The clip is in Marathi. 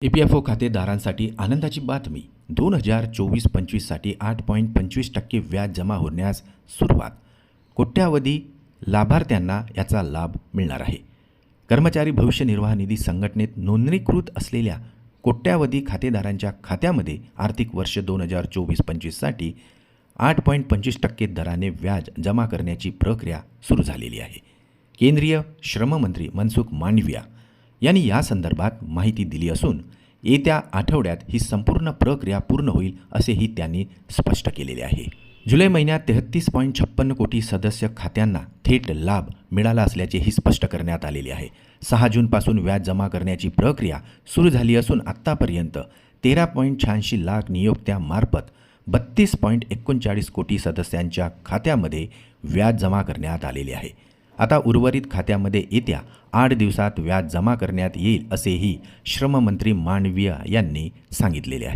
EPFO खातेदारांसाठी आनंदाची बातमी 2024-25साठी 8.25% व्याज जमा होण्यास सुरुवात. कोट्यावधी लाभार्थ्यांना याचा लाभ मिळणार आहे. कर्मचारी भविष्य निर्वाह निधी संघटनेत नोंदणीकृत असलेल्या कोट्यावधी खातेदारांच्या खात्यामध्ये आर्थिक वर्ष 2024-25साठी 8.25% दराने व्याज जमा करण्याची प्रक्रिया सुरू झालेली आहे. केंद्रीय श्रममंत्री मनसुख मांडविया यांनी या संदर्भात माहिती दिली असून येत्या आठवड्यात ही संपूर्ण प्रक्रिया पूर्ण होईल असेही त्यांनी स्पष्ट केलेले आहे. जुलै महिन्यात 33.56 कोटी सदस्य खात्यांना थेट लाभ मिळाला असल्याचेही स्पष्ट करण्यात आलेले आहे. 6 जूनपासून व्याज जमा करण्याची प्रक्रिया सुरू झाली असून आत्तापर्यंत 13.86 लाख नियोक्त्यामार्फत 32.39 कोटी सदस्यांच्या खात्यामध्ये व्याज जमा करण्यात आलेले आहे. आता उर्वरित खात्यामध्ये येत्या 8 दिवसात व्याज जमा करण्यात येईल असेही श्रममंत्री मांडविया यांनी सांगितलेले आहे.